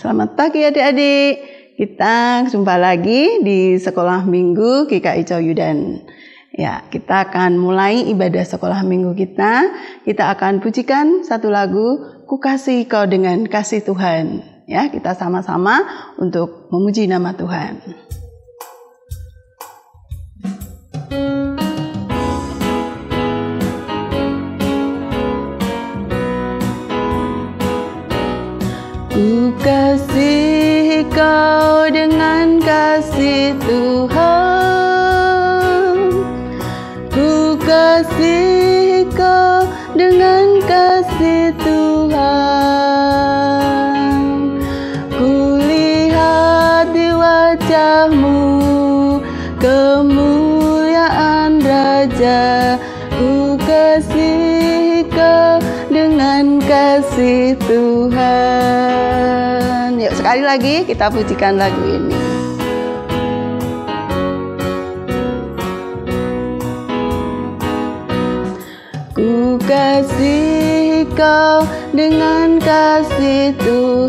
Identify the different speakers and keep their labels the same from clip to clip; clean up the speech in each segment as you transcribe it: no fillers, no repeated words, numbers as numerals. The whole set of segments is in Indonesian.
Speaker 1: Selamat pagi adik-adik. Kita jumpa lagi di Sekolah Minggu GKI Coyudan. Ya, kita akan mulai ibadah sekolah minggu kita. Kita akan pujikan satu lagu, Ku Kasih Kau Dengan Kasih Tuhan. Ya, kita sama-sama untuk memuji nama Tuhan. Ku kasih kau dengan kasih Tuhan. Ku kasih kau dengan kasih Tuhan. Ku lihat di wajahmu kemuliaan Raja. Ku kasih kau dengan kasih Tuhan. Yuk sekali lagi kita pujikan lagu ini. Ku kasih kau dengan kasih Tuhan.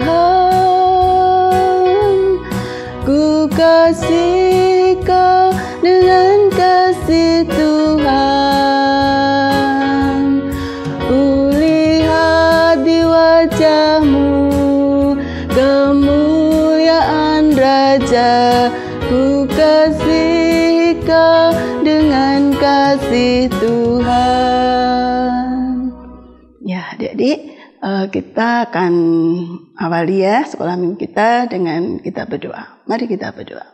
Speaker 1: Ku kasih kau dengan kasih Tuhan. Ku lihat di wajahmu kemuliaan Raja. Ku kasih kau dengan kasih Tuhan. Ya, adik-adik, kita akan awali ya sekolah minggu kita dengan kita berdoa. Mari kita berdoa.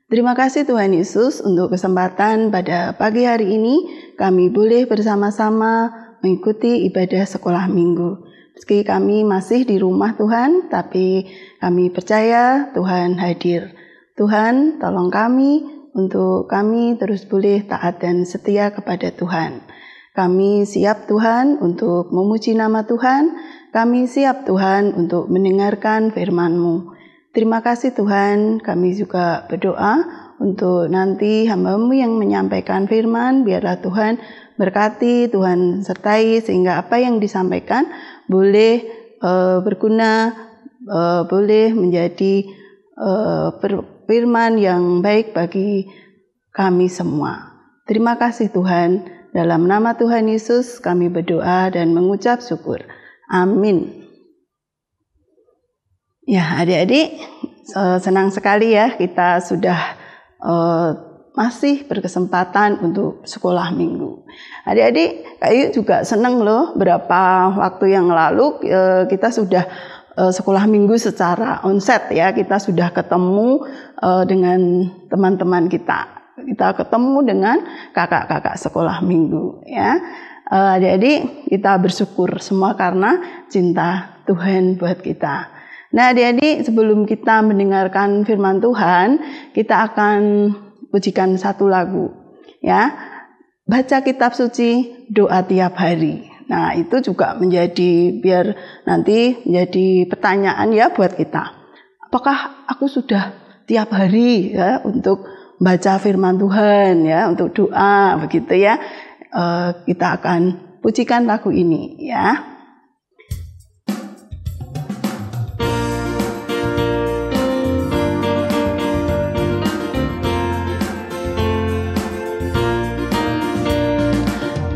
Speaker 1: Terima kasih Tuhan Yesus untuk kesempatan pada pagi hari ini kami boleh bersama-sama mengikuti ibadah sekolah minggu. Meski kami masih di rumah Tuhan, tapi kami percaya Tuhan hadir. Tuhan, tolong kami untuk kami terus boleh taat dan setia kepada Tuhan. Kami siap Tuhan untuk memuji nama Tuhan. Kami siap Tuhan untuk mendengarkan firman-Mu. Terima kasih Tuhan, kami juga berdoa untuk nanti hamba-Mu yang menyampaikan firman. Biarlah Tuhan berkati, Tuhan sertai sehingga apa yang disampaikan boleh berguna, boleh menjadi firman yang baik bagi kami semua. Terima kasih Tuhan, dalam nama Tuhan Yesus kami berdoa dan mengucap syukur. Amin. Ya adik-adik, senang sekali ya kita sudah masih berkesempatan untuk sekolah minggu. Adik-adik, Kak juga senang loh, berapa waktu yang lalu kita sudah sekolah minggu secara onset ya. Kita sudah ketemu dengan teman-teman kita. Kita ketemu dengan kakak-kakak sekolah minggu ya. Adik-adik, kita bersyukur semua karena cinta Tuhan buat kita. Nah adik-adik, sebelum kita mendengarkan firman Tuhan, kita akan pujikan satu lagu ya. Baca kitab suci, doa tiap hari. Nah itu juga menjadi, biar nanti menjadi pertanyaan ya buat kita. Apakah aku sudah tiap hari ya untuk baca firman Tuhan ya, untuk doa begitu ya. Kita akan pujikan lagu ini ya.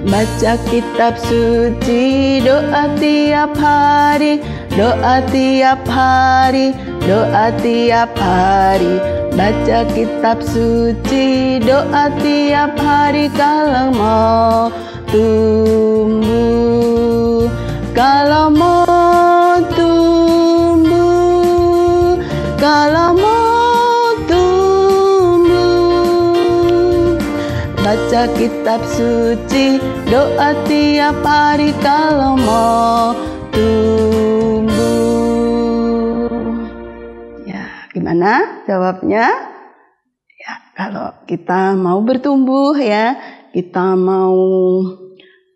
Speaker 1: Baca kitab suci, doa tiap hari, doa tiap hari, doa tiap hari. Baca kitab suci, doa tiap hari kalau mau tumbuh, kalau mau tumbuh, kalau mau baca kitab suci, doa tiap hari kalau mau tumbuh. Ya, gimana jawabnya? Ya, kalau kita mau bertumbuh ya, kita mau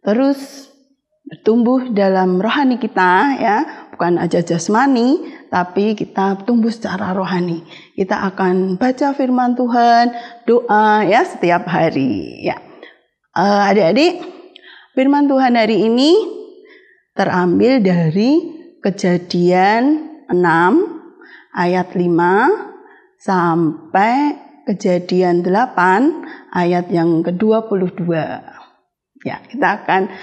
Speaker 1: terus bertumbuh dalam rohani kita ya, bukan aja jasmani, tapi kita tumbuh secara rohani. Kita akan baca firman Tuhan, doa ya setiap hari ya. Adik-adik, firman Tuhan hari ini terambil dari Kejadian 6 ayat 5 sampai Kejadian 8 ayat yang ke-22. Ya, kita akan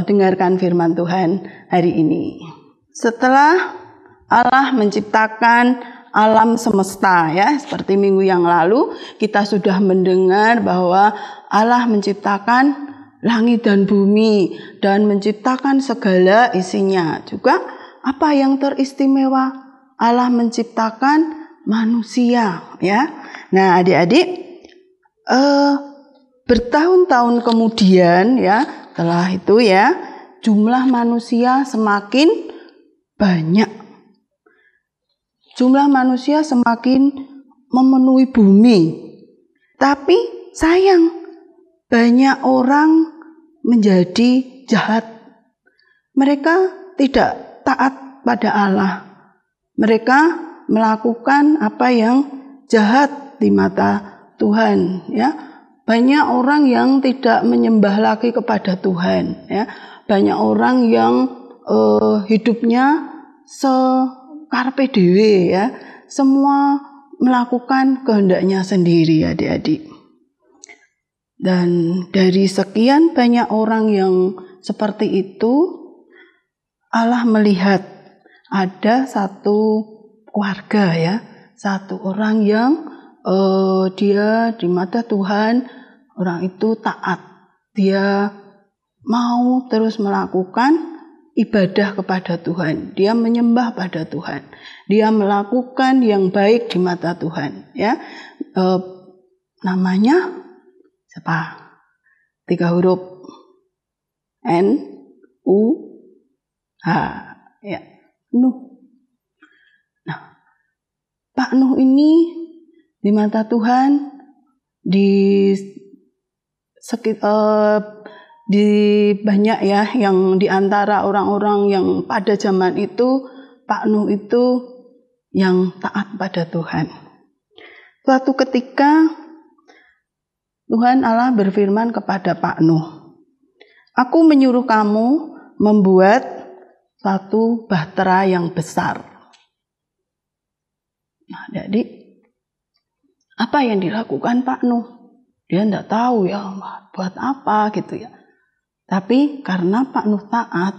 Speaker 1: dengarkan firman Tuhan hari ini. Setelah Allah menciptakan alam semesta, ya, seperti minggu yang lalu kita sudah mendengar bahwa Allah menciptakan langit dan bumi dan menciptakan segala isinya. Juga apa yang teristimewa? Allah menciptakan manusia, ya. Nah, adik-adik, bertahun-tahun kemudian, ya, setelah itu, ya, jumlah manusia semakin banyak. Jumlah manusia semakin memenuhi bumi. Tapi sayang, banyak orang menjadi jahat. Mereka tidak taat pada Allah. Mereka melakukan apa yang jahat di mata Tuhan, ya. Banyak orang yang tidak menyembah lagi kepada Tuhan, ya. Banyak orang yang hidupnya karpe dewe, ya. Semua melakukan kehendaknya sendiri, adik-adik. Dan dari sekian banyak orang yang seperti itu, Allah melihat ada satu keluarga, ya, satu orang yang dia di mata Tuhan, orang itu taat. Dia mau terus melakukan ibadah kepada Tuhan. Dia menyembah pada Tuhan. Dia melakukan yang baik di mata Tuhan, ya. Namanya siapa? 3 huruf. N-U-H, ya. Nuh. Nah, Pak Nuh ini di mata Tuhan di banyak, ya, yang di antara orang-orang yang pada zaman itu, Pak Nuh itu yang taat pada Tuhan. Suatu ketika Tuhan Allah berfirman kepada Pak Nuh, "Aku menyuruh kamu membuat satu bahtera yang besar." Nah, jadi apa yang dilakukan Pak Nuh? Dia tidak tahu, ya, buat apa gitu, ya. Tapi karena Pak Nuh taat,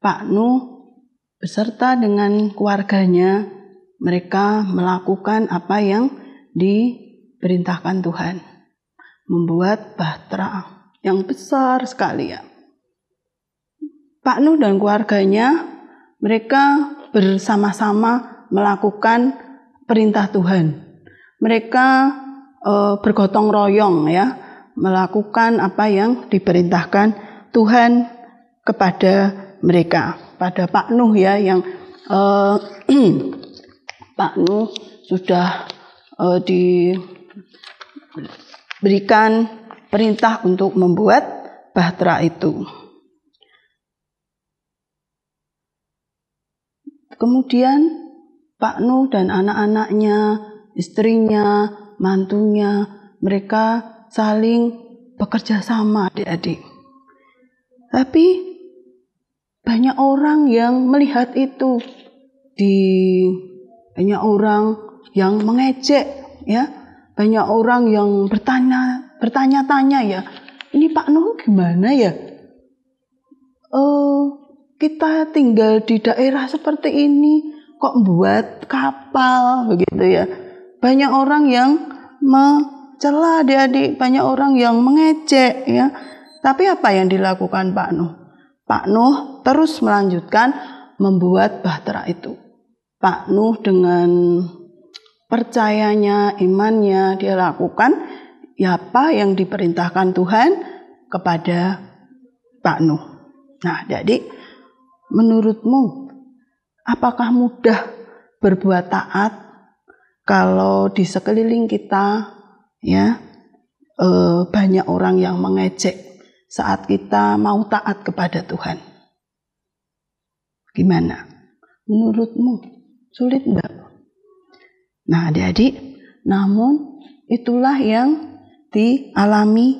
Speaker 1: Pak Nuh beserta dengan keluarganya, mereka melakukan apa yang diperintahkan Tuhan. Membuat bahtera yang besar sekali, ya. Pak Nuh dan keluarganya, mereka bersama-sama melakukan perintah Tuhan. Mereka bergotong royong, ya, melakukan apa yang diperintahkan Tuhan kepada mereka, pada Pak Nuh, ya, yang Pak Nuh sudah diberikan perintah untuk membuat bahtera itu. Kemudian Pak Nuh dan anak-anaknya, istrinya, mantunya, mereka saling bekerja sama, adik-adik. Tapi banyak orang yang melihat itu, banyak orang yang mengejek, ya, banyak orang yang bertanya-tanya, ya, ini Pak Nuh gimana, ya? Kita tinggal di daerah seperti ini, kok buat kapal begitu, ya. Banyak orang yang mencela, adik-adik, banyak orang yang mengejek, ya. Tapi apa yang dilakukan Pak Nuh? Pak Nuh terus melanjutkan membuat bahtera itu. Pak Nuh dengan percayanya, imannya, dia lakukan ya apa yang diperintahkan Tuhan kepada Pak Nuh. Nah, jadi menurutmu apakah mudah berbuat taat kalau di sekeliling kita, ya, banyak orang yang mengejek saat kita mau taat kepada Tuhan? Gimana? Menurutmu sulit enggak? Nah, adik-adik, namun itulah yang dialami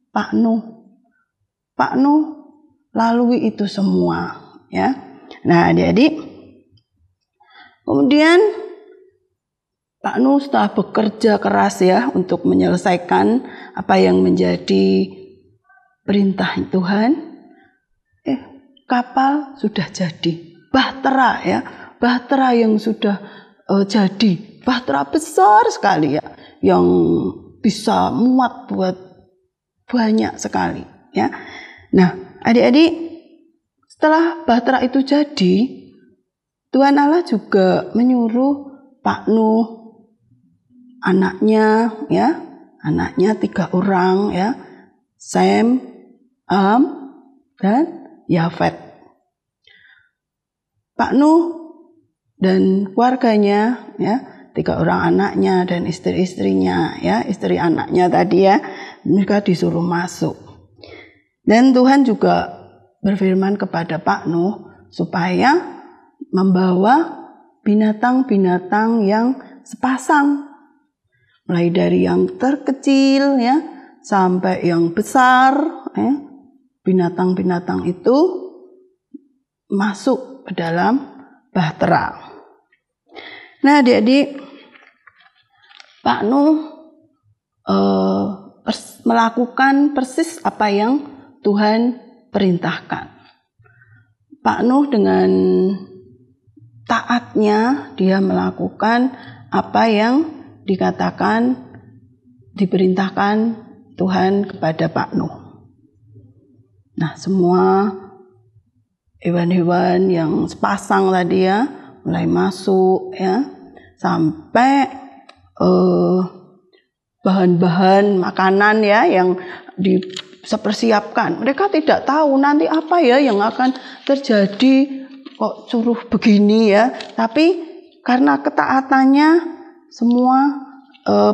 Speaker 1: Pak Nuh. Pak Nuh lalui itu semua, ya. Nah, adik-adik, Kemudian Pak Nuh setelah bekerja keras ya untuk menyelesaikan apa yang menjadi perintah Tuhan, kapal sudah jadi. Bahtera ya, bahtera yang sudah jadi, bahtera besar sekali ya, yang bisa muat buat banyak sekali ya. Nah, adik-adik, setelah bahtera itu jadi, Tuhan Allah juga menyuruh Pak Nuh, anaknya 3 orang ya, Sem, Ham, dan Yafet. Pak Nuh dan keluarganya ya, 3 orang anaknya dan istri-istrinya ya, istri anaknya tadi ya, mereka disuruh masuk. Dan Tuhan juga berfirman kepada Pak Nuh supaya membawa binatang-binatang yang sepasang, mulai dari yang terkecil ya sampai yang besar ya. Binatang-binatang itu masuk ke dalam bahtera. Nah, adik-adik, Pak Nuh melakukan persis apa yang Tuhan perintahkan. Pak Nuh dengan taatnya dia melakukan apa yang diperintahkan Tuhan kepada Pak Nuh. Nah, semua hewan-hewan yang sepasang tadi ya mulai masuk ya, sampai bahan-bahan makanan ya yang dipersiapkan. Mereka tidak tahu nanti apa ya yang akan terjadi, kok suruh begini ya. Tapi karena ketaatannya semua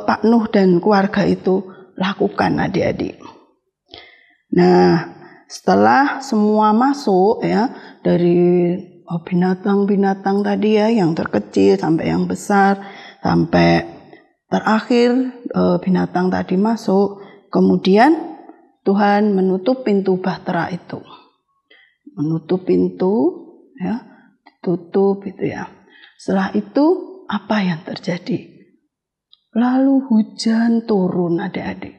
Speaker 1: Pak Nuh dan keluarga itu lakukan, adik-adik. Nah, setelah semua masuk ya, dari binatang-binatang tadi ya, yang terkecil sampai yang besar, sampai terakhir binatang tadi masuk, kemudian Tuhan menutup pintu bahtera itu. Menutup pintu ya, tutup itu ya. Setelah itu apa yang terjadi? Lalu hujan turun, adik-adik.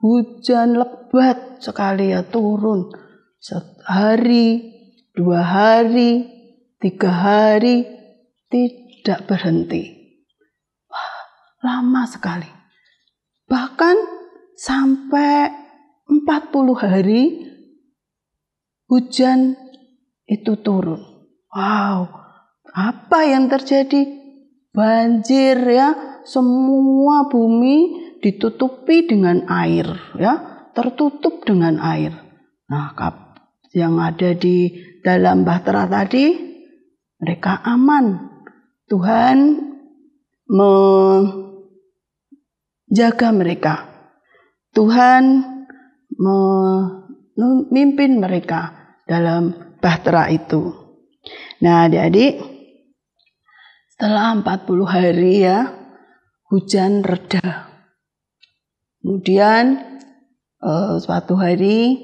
Speaker 1: Hujan lebat sekali ya turun. 1 hari, 2 hari, 3 hari, tidak berhenti. Wah, lama sekali. Bahkan sampai 40 hari hujan itu turun. Wow, apa yang terjadi? Banjir ya, semua bumi ditutupi dengan air ya, tertutup dengan air. Nah, yang ada di dalam bahtera tadi mereka aman. Tuhan menjaga mereka. Tuhan memimpin mereka dalam bahtera itu. Nah, adik-adik, setelah 40 hari ya, hujan reda. Kemudian suatu hari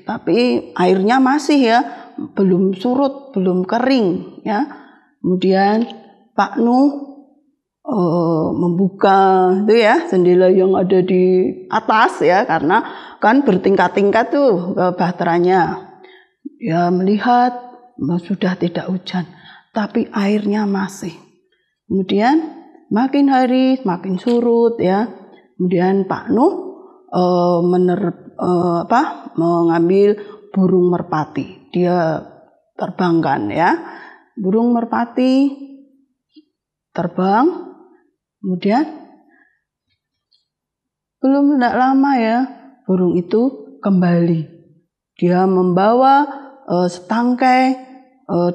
Speaker 1: tapi airnya masih ya, belum surut, belum kering ya. Kemudian Pak Nuh membuka itu ya jendela yang ada di atas ya, karena kan bertingkat-tingkat tuh bahteranya. Ya, melihat sudah tidak hujan, tapi airnya masih. Kemudian makin hari makin surut ya. Kemudian Pak Nuh mengambil burung merpati. Dia terbangkan ya. Burung merpati terbang. Kemudian belum tidak lama ya, burung itu kembali. Dia membawa setangkai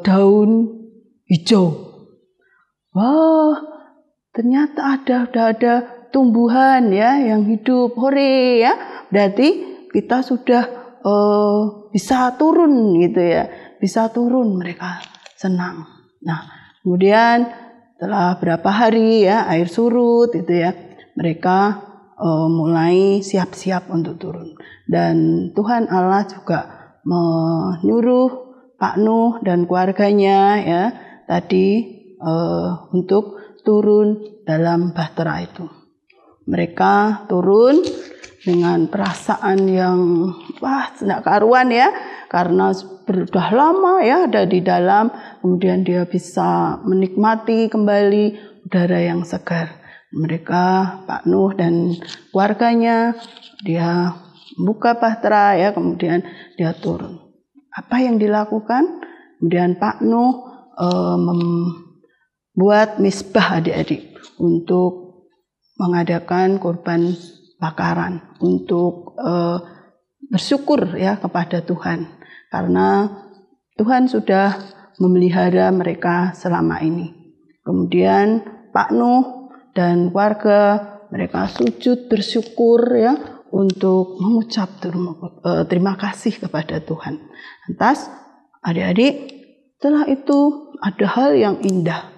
Speaker 1: daun hijau. Wah, ternyata udah ada tumbuhan ya yang hidup. Hore ya, berarti kita sudah bisa turun gitu ya, bisa turun. Mereka senang. Nah, kemudian setelah berapa hari ya air surut itu ya, mereka mulai siap-siap untuk turun. Dan Tuhan Allah juga menyuruh Pak Nuh dan keluarganya ya tadi untuk turun dalam bahtera itu. Mereka turun dengan perasaan yang tidak karuan ya, karena sudah lama ya ada di dalam, kemudian dia bisa menikmati kembali udara yang segar. Mereka, Pak Nuh dan keluarganya, dia buka bahtera ya, kemudian dia turun. Apa yang dilakukan? Kemudian Pak Nuh membuat misbah adik-adik untuk mengadakan korban bakaran, untuk bersyukur ya kepada Tuhan, karena Tuhan sudah memelihara mereka selama ini. Kemudian Pak Nuh dan keluarga mereka sujud bersyukur ya, untuk mengucap terima kasih kepada Tuhan. Lantas adik-adik, setelah itu ada hal yang indah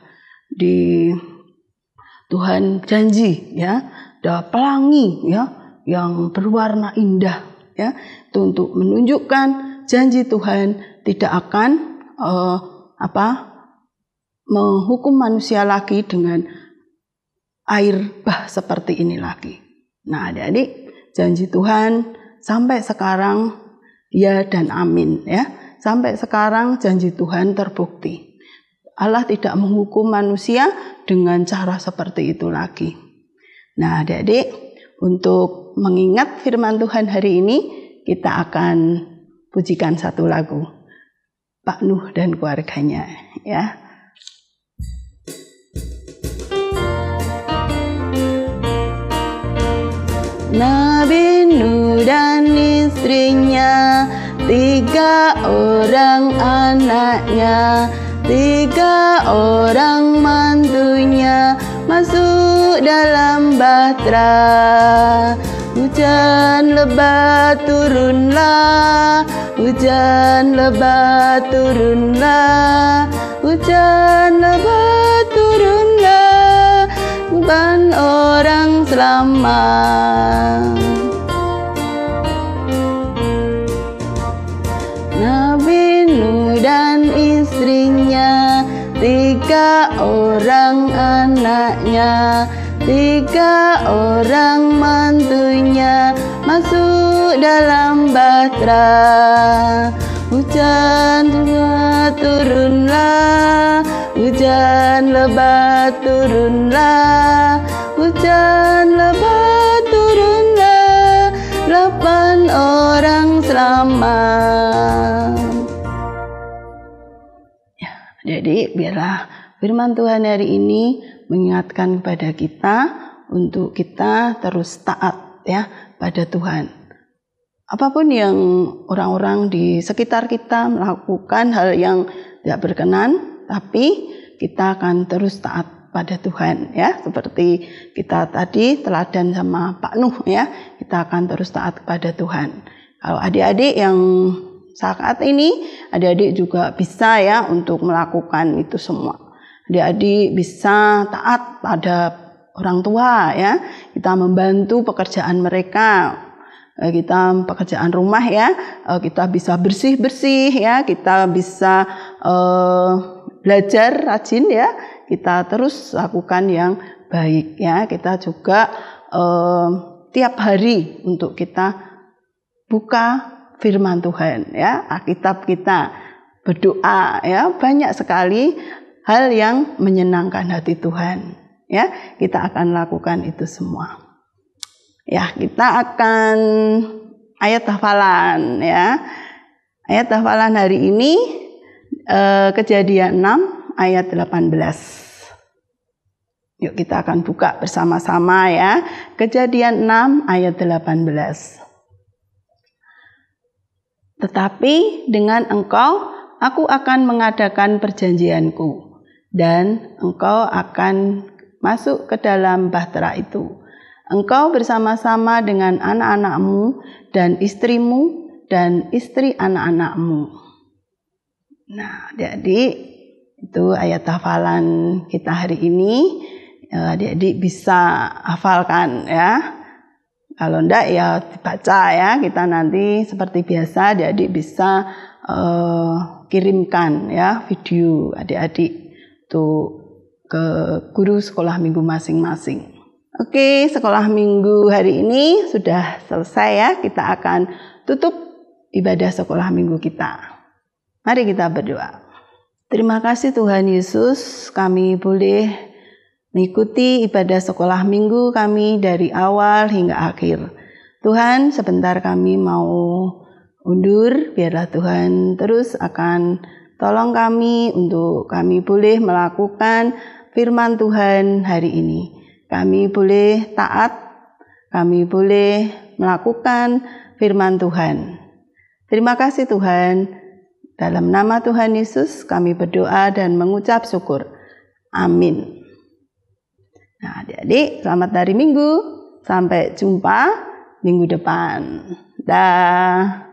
Speaker 1: di Tuhan janji ya, ada pelangi ya yang berwarna indah ya, itu untuk menunjukkan janji Tuhan tidak akan menghukum manusia lagi dengan air bah seperti ini lagi. Nah adik-adik, janji Tuhan sampai sekarang ya dan amin ya. Sampai sekarang janji Tuhan terbukti. Allah tidak menghukum manusia dengan cara seperti itu lagi. Nah adik-adik, untuk mengingat firman Tuhan hari ini, kita akan pujikan satu lagu Pak Nuh dan keluarganya ya. Nabi Nuh dan istrinya, 3 orang anaknya, 3 orang mantunya masuk dalam bahtera. Hujan lebat turunlah, hujan lebat turunlah, hujan lebat turunlah, ban orang selamat. Nabi Nuh dan istrinya, 3 orang anaknya, 3 orang mantunya masuk dalam bahtera. Hujan lebat turunlah, hujan lebat turunlah, hujan lebat turunlah, 8 orang selamat. Ya, jadi biarlah firman Tuhan hari ini mengingatkan kepada kita untuk kita terus taat ya pada Tuhan. Apapun yang orang-orang di sekitar kita melakukan hal yang tidak berkenan, tapi kita akan terus taat pada Tuhan ya. Seperti kita tadi teladan sama Pak Nuh ya, kita akan terus taat kepada Tuhan. Kalau adik-adik yang saat ini, adik-adik juga bisa ya untuk melakukan itu semua. Adik-adik bisa taat pada orang tua ya, kita membantu pekerjaan mereka. Kita pekerjaan rumah ya, kita bisa bersih-bersih ya, kita bisa belajar rajin ya, kita terus lakukan yang baik ya. Kita juga tiap hari untuk kita buka firman Tuhan ya, Alkitab kita, berdoa ya, banyak sekali hal yang menyenangkan hati Tuhan ya. Kita akan lakukan itu semua. Ya, kita akan ayat hafalan ya. Ayat hafalan hari ini Kejadian 6 ayat 18. Yuk kita akan buka bersama-sama ya. Kejadian 6 ayat 18. Tetapi dengan engkau aku akan mengadakan perjanjianku, dan engkau akan masuk ke dalam bahtera itu. Engkau bersama-sama dengan anak-anakmu dan istrimu dan istri anak-anakmu. Nah, adik-adik, itu ayat hafalan kita hari ini. Adik-adik bisa hafalkan ya. Kalau enggak ya dibaca ya. Kita nanti seperti biasa adik-adik bisa kirimkan ya video adik-adik untuk ke guru sekolah minggu masing-masing. Oke, sekolah minggu hari ini sudah selesai ya. Kita akan tutup ibadah sekolah minggu kita. Mari kita berdoa. Terima kasih Tuhan Yesus, kami boleh mengikuti ibadah sekolah minggu kami dari awal hingga akhir. Tuhan, sebentar kami mau undur, biarlah Tuhan terus akan tolong kami untuk kami boleh melakukan firman Tuhan hari ini. Kami boleh taat, kami boleh melakukan firman Tuhan. Terima kasih Tuhan. Dalam nama Tuhan Yesus kami berdoa dan mengucap syukur. Amin. Nah, adik-adik, selamat hari Minggu. Sampai jumpa minggu depan. Dah.